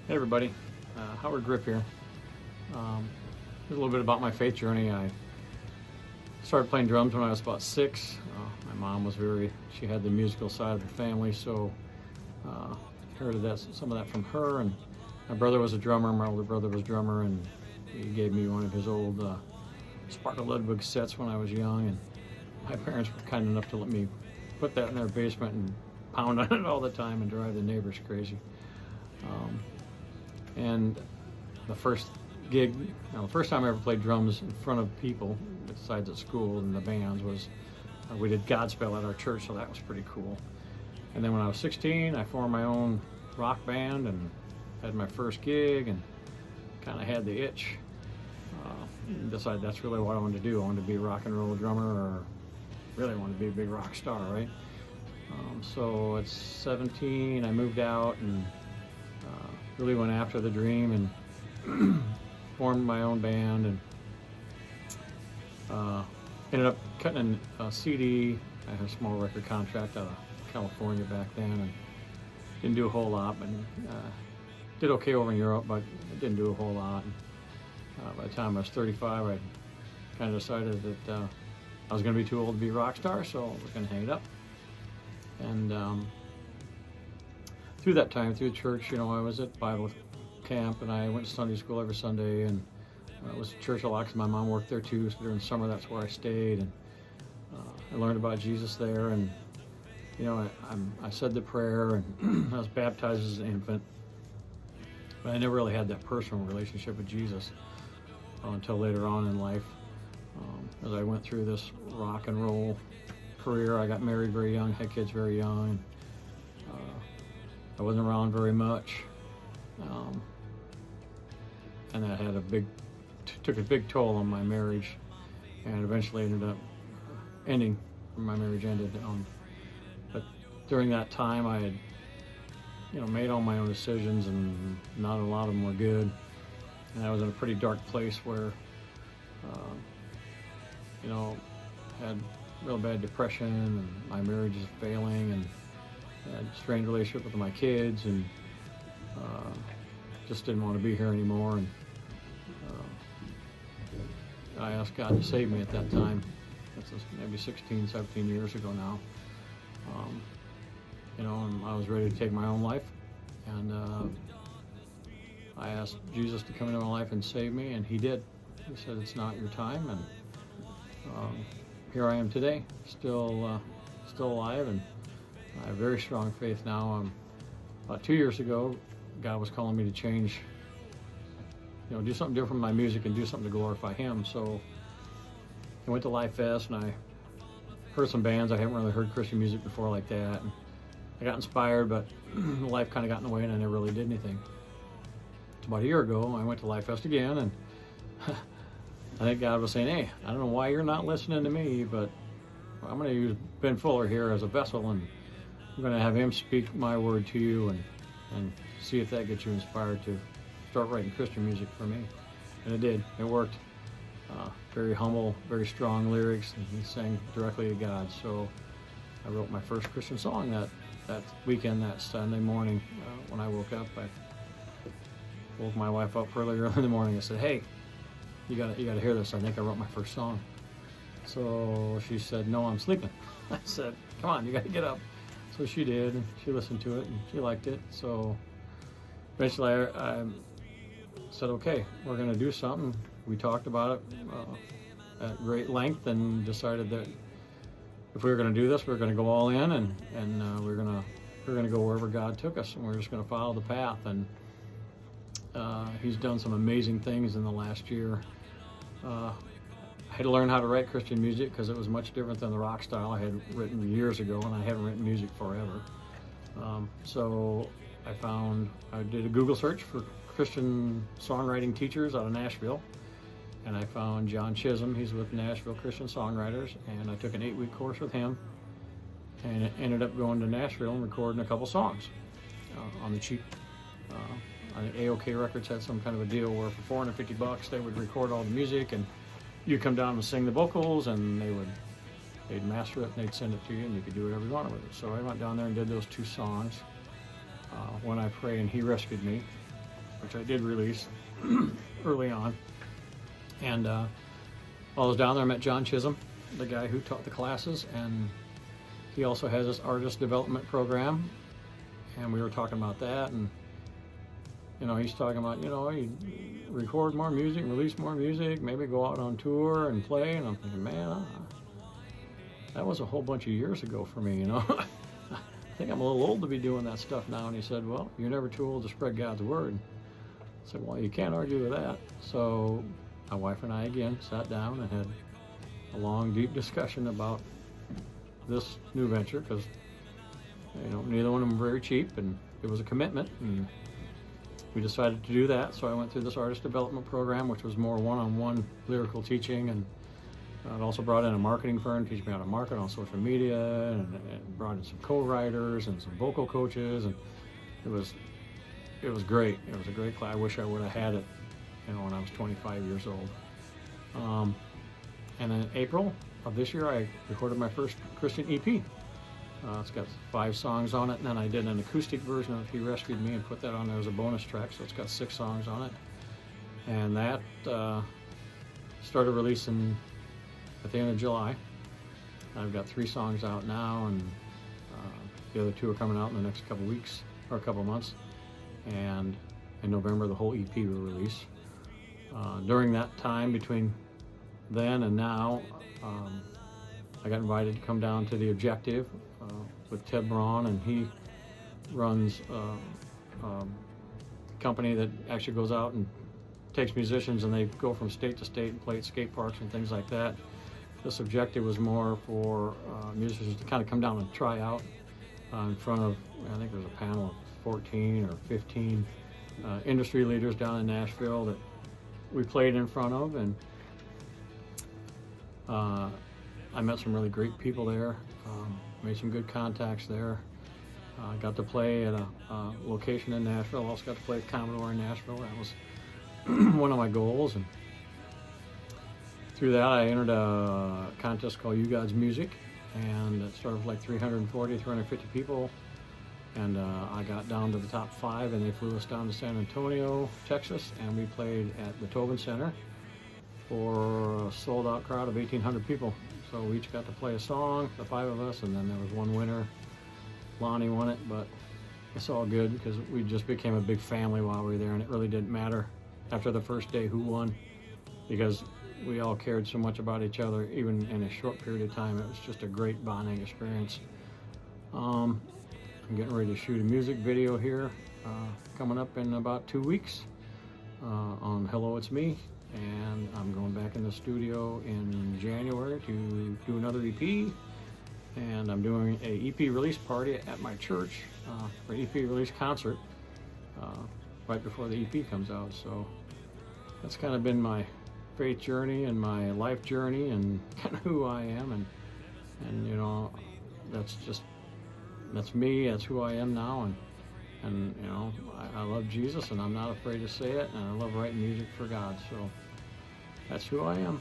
Hey everybody, Gripp here. Here's a little bit about my faith journey. I started playing drums when I was about 6. My mom she had the musical side of the family, so inherited some of that from her. And my brother was a drummer, my older brother was a drummer, and he gave me one of his old Sparkle Ludwig sets when I was young. And my parents were kind enough to let me put that in their basement and pound on it all the time and drive the neighbors crazy. And the first time I ever played drums in front of people, besides at school and the bands, was we did Godspell at our church, so that was pretty cool. And then when I was 16, I formed my own rock band and had my first gig and kind of had the itch. And decided that's really what I wanted to do. I wanted to be a rock and roll drummer, or really wanted to be a big rock star, right? So at 17, I moved out and really went after the dream and formed my own band, and ended up cutting a CD. I had a small record contract out of California back then, and didn't do a whole lot, but did okay over in Europe, but I didn't do a whole lot. And, by the time I was 35, I kind of decided that I was going to be too old to be a rock star, so I was going to hang it up. And through that time, through church, I was at Bible camp, and I went to Sunday school every Sunday, and it was church a lot because my mom worked there too, so during the summer that's where I stayed, and I learned about Jesus there. And I said the prayer, and I was baptized as an infant, but I never really had that personal relationship with Jesus until later on in life. As I went through this rock and roll career, I got married very young, had kids very young. I wasn't around very much, and that had took a big toll on my marriage, and eventually ended up ending. My marriage ended. But during that time, I had, made all my own decisions, and not a lot of them were good. And I was in a pretty dark place where, had real bad depression, and my marriage is failing, and had a strained relationship with my kids, and just didn't want to be here anymore. And I asked God to save me at that time. That's maybe 16, 17 years ago now. And I was ready to take my own life, and I asked Jesus to come into my life and save me, and He did. He said, "It's not your time," and here I am today, still alive, and I have very strong faith now. About 2 years ago, God was calling me to change, do something different with my music and do something to glorify Him. So I went to Live Fest, and I heard some bands. I haven't really heard Christian music before like that. And I got inspired, but life kind of got in the way, and I never really did anything. So about a year ago, I went to Live Fest again, and I think God was saying, "Hey, I don't know why you're not listening to me, but I'm going to use Ben Fuller here as a vessel, and I'm going to have him speak my word to you, and see if that gets you inspired to start writing Christian music for me." And it did. It worked. Very humble, very strong lyrics, and he sang directly to God. So I wrote my first Christian song that weekend, that Sunday morning. When I woke up, I woke my wife up earlier in the morning. I said, "Hey, you got to hear this. I think I wrote my first song." So she said, "No, I'm sleeping." I said, "Come on, you got to get up." So she did, and she listened to it, and she liked it. So eventually I said, "Okay, we're going to do something." We talked about it at great length, and decided that if we were going to do this, we were going to go all in, and we're going to go wherever God took us, and we're just going to follow the path. And He's done some amazing things in the last year. I had to learn how to write Christian music because it was much different than the rock style I had written years ago, and I haven't written music forever. So I did a Google search for Christian songwriting teachers out of Nashville, and I found John Chisholm. He's with Nashville Christian Songwriters, and I took an 8-week course with him, and it ended up going to Nashville and recording a couple songs on the cheap. I think AOK Records had some kind of a deal where for $450 they would record all the music, and you come down and sing the vocals, and they'd master it, and they'd send it to you, and you could do whatever you wanted with it. So I went down there and did those 2 songs, When I Pray and He Rescued Me. which I did release early on. And while I was down there, I met John Chisholm, the guy who taught the classes, and he also has this artist development program, and we were talking about that, and he's talking about, you record more music, release more music, maybe go out on tour and play, and I'm thinking, man, that was a whole bunch of years ago for me, I think I'm a little old to be doing that stuff now. And he said, well, you're never too old to spread God's word. I said, well, you can't argue with that. So my wife and I again sat down and had a long, deep discussion about this new venture, because neither one of them were very cheap, and it was a commitment, and we decided to do that. So I went through this artist development program, which was more one-on-one lyrical teaching, and it also brought in a marketing firm to teach me how to market on social media, and brought in some co-writers and some vocal coaches, and it was great. It was a great class. I wish I would have had it, when I was 25 years old. And in April of this year, I recorded my first Christian EP. It's got 5 songs on it, and then I did an acoustic version of He Rescued Me and put that on there as a bonus track, so it's got 6 songs on it. And that started releasing at the end of July. I've got 3 songs out now, and the other 2 are coming out in the next couple weeks, or a couple months. And in November, the whole EP will release. During that time, between then and now, I got invited to come down to The Objective with Ted Braun, and he runs a company that actually goes out and takes musicians, and they go from state to state and play at skate parks and things like that. This Objective was more for musicians to kind of come down and try out in front of, I think there's a panel of 14 or 15 industry leaders down in Nashville that we played in front of, and I met some really great people there, made some good contacts there. I got to play at a location in Nashville. I also got to play at Commodore in Nashville. That was one of my goals, and through that I entered a contest called You God's Music, and it started with like 350 people, and I got down to the top 5, and they flew us down to San Antonio, Texas, and we played at the Tobin Center for a sold-out crowd of 1,800 people. So we each got to play a song, the 5 of us, and then there was one winner. Lonnie won it, but it's all good because we just became a big family while we were there, and it really didn't matter after the first day who won, because we all cared so much about each other, even in a short period of time. It was just a great bonding experience. I'm getting ready to shoot a music video here coming up in about 2 weeks on Hello It's Me, and I'm going back in the studio in January to do another EP, and I'm doing a EP release party at my church for an EP release concert right before the EP comes out. So that's kind of been my faith journey and my life journey, and kind of who I am, and that's me, that's who I am now, and I love Jesus, and I'm not afraid to say it, and I love writing music for God, so that's who I am.